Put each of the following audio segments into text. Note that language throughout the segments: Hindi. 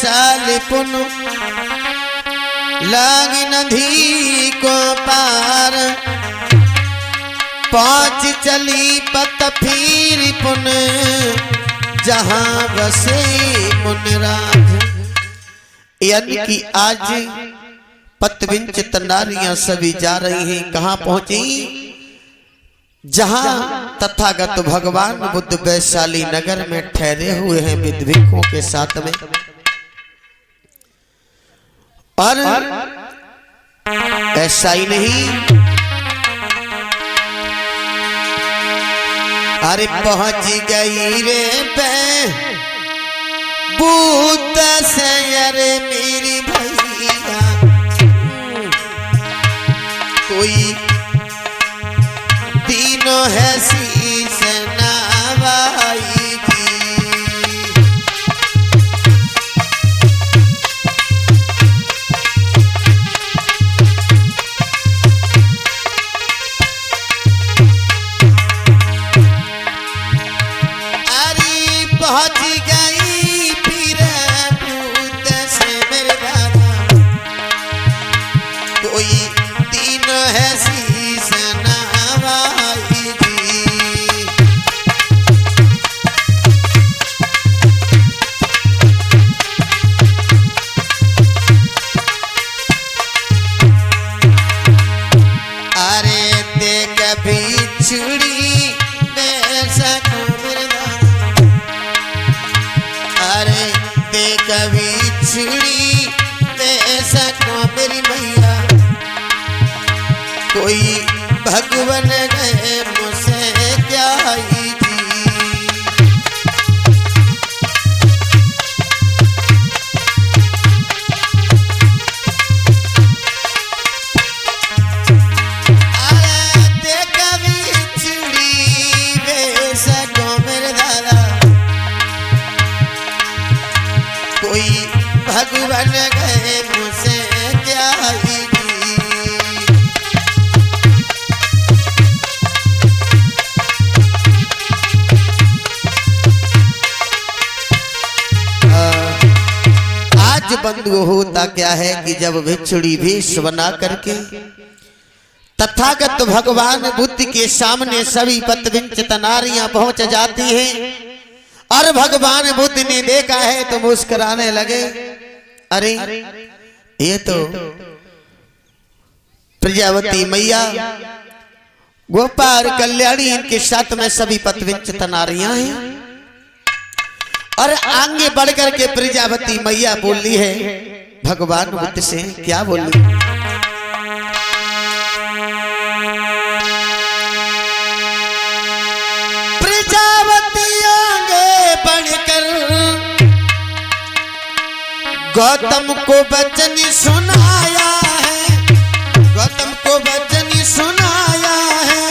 वैशाली पुन लागी नदी को पार पहुंच चली पत फिर पुन जहां बसे मुनराज। यानी कि आज पतविंचित नारियां सभी जा रही हैं। कहां पहुंची? जहां तथागत भगवान बुद्ध वैशाली नगर में ठहरे हुए हैं विद्विकों के साथ में। और ऐसा ही नहीं, अरे पहुंच गई रे बुद्ध से अरे मेरी भैया कोई तीनों है शीश नवाएगी। अरे पहुंच गई फिर बुद्ध से मेरे दादा कोई तीनों है शीश बिछड़ी में सको मेरे दादा। अरे देख बिछड़ी में सको मेरी मैया कोई भगवान गए मुझसे क्या ही भगवान गए मुझसे क्या ही आज बंधु होता क्या है कि जब भिक्षुड़ी भेष बना करके तथागत भगवान बुद्ध के सामने सभी पतविंचित नारियां पहुंच जाती हैं और भगवान बुद्ध ने देखा है तो मुस्कुराने लगे। अरे ये तो प्रजावती मैया गोपाल कल्याणी इनके साथ में सभी पतविंचित नारियां हैं। और आगे बढ़कर के प्रजावती मैया बोली है भगवान बुद्ध से। क्या बोली? गौतम को वचन सुनाया है, गौतम को वचन सुनाया है,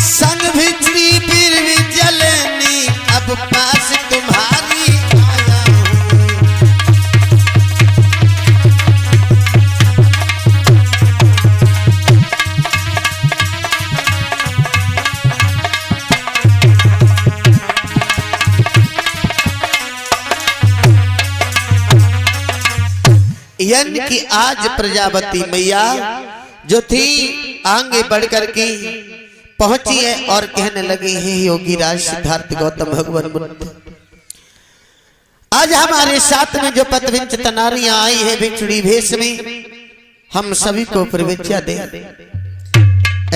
संग भिक्षुड़ी फिर भी जलनी अब पास तुम्हारी आया यानी कि आज प्रजावती मैया जो थी आगे बढ़कर के पहुंची है और कहने लगी है योगी राज सिद्धार्थ गौतम भगवान बुद्ध आज हमारे साथ में जो पतविंचित नारियां आई है भिक्षुड़ी भेष में हम सभी को प्रवेश्या दे।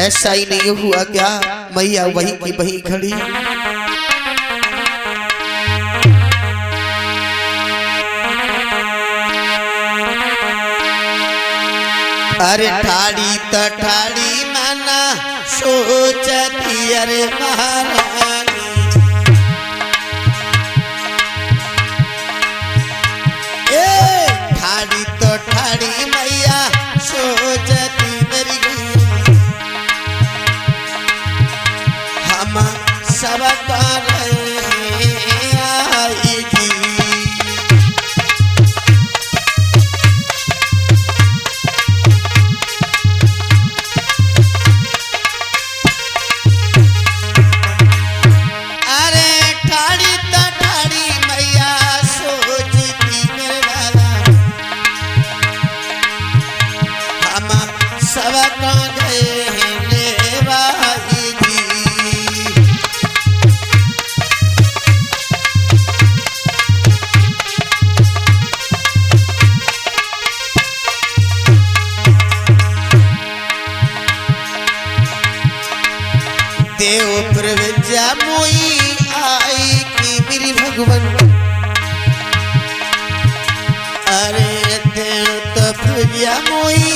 ऐसा ही नहीं हुआ क्या? मैया वही की वही खड़ी। अरे ठाड़ी तो ठाड़ी माना सोचती अरे महारानी ए ठाड़ी तो ठाड़ी मैया सोचती मेरी हम सब कर आई थी। अरे ठाड़ी भगवान अरे तो भैया मोई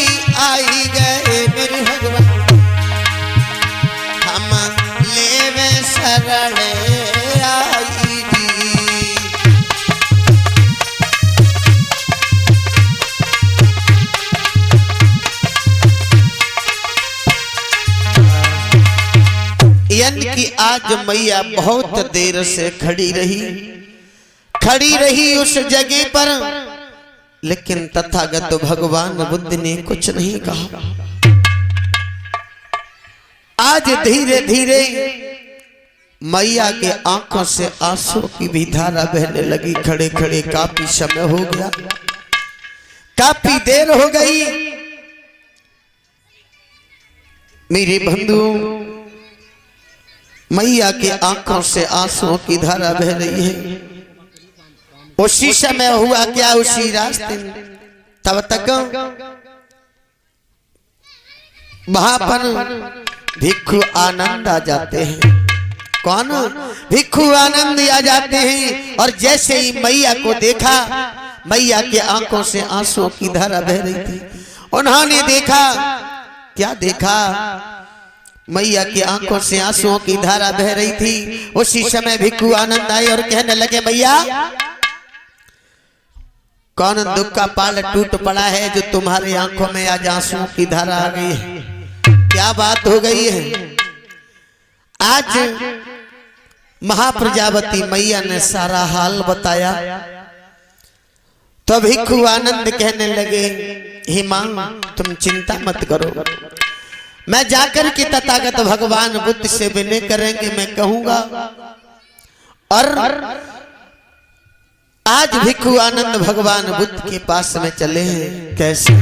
आई गए मेरे भगवान हम लेवे शरण आई जी। यानी कि आज मैया बहुत देर से खड़ी रही उस जगह पर, लेकिन तथागत भगवान बुद्ध ने कुछ नहीं कहा। आज धीरे धीरे मैया के आंखों से आंसू की भी धारा बहने लगी। खड़े खड़े काफी समय हो गया, काफी देर हो गई। मेरे बंधुओं, मैया के आंखों से आंसुओं की धारा बह रही है। उसी समय हुआ क्या, उसी रास्ते में तब तक वहां पर भिक्षु आनंद आ जाते हैं। कौन? भिक्षु आनंद आ जाते हैं। और जैसे ही मैया को देखा, मैया के आंखों से आंसुओं की धारा बह रही थी। उन्होंने देखा, क्या देखा? मैया की आंखों से आंसुओं की धारा बह रही थी। उसी समय भिक्षु आनंद आए और कहने लगे, मैया कौन दुख का पाल टूट पड़ा है जो तुम्हारी आंखों में आज आंसुओं की धारा आ गई है? क्या बात हो गई है? आज महाप्रजापति मैया ने सारा हाल बताया तो भिक्षु आनंद कहने लगे, हे मां तुम चिंता मत करो, मैं जाकर के तथागत भगवान बुद्ध से विनय करेंगे, मैं कहूंगा। और आज भिक्षु आनंद भगवान बुद्ध के पास में चले हैं। कैसे?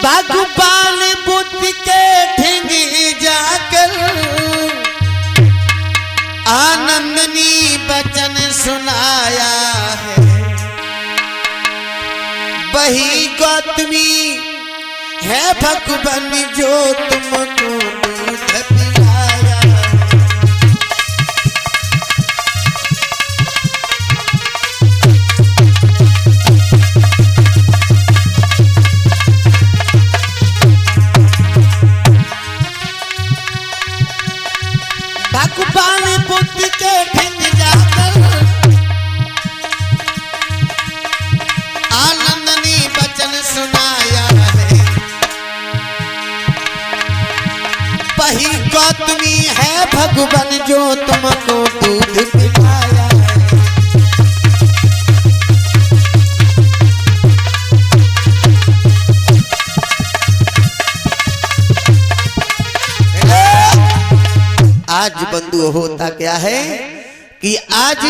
बागुपाल बुद्ध के ठेंगे जाकर आनंदनी बचन सुनाया है। वही गौतमी है भगवान जो तुमको दूध पिलाया। भगवान बुद्ध के ठिक जाकर आनंदनी बचन सुनाया है। वही गौतमी है भगवान जो तुमको दूध पिलाया है। आज बंधु होता क्या है कि आज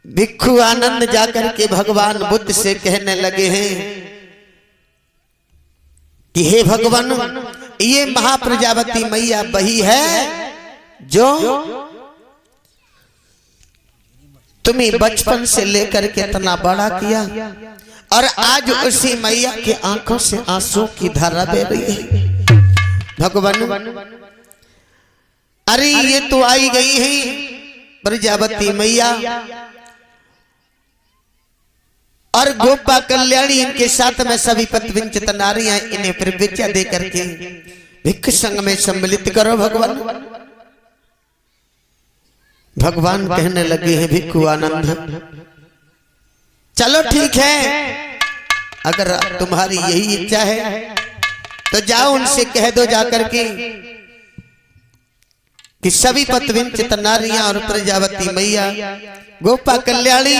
भिक्षु आनंद जाकर के भगवान बुद्ध से कहने लगे हैं कि हे भगवान, ये महाप्रजापति मैया वही है जो तुम्हें बचपन से लेकर के इतना बड़ा किया, और आज उसी मैया के आंखों से आंसू की धारा बह रही है। भगवान अरे ये तो आई गई है प्रजापति मैया, और गोपा कल्याणी इनके साथ में सभी पतिविंचित नारियां, इन्हें फिर विद्या दे करके भिक्ष संग में सम्मिलित करो। भगवान भगवान कहने लगे हैं भिक्षु आनंद, चलो ठीक है, अगर तुम्हारी यही इच्छा है तो जाओ उनसे कह दो जाकर के कि सभी पतिविंचित नारियां और प्रजापति मैया गोपा कल्याणी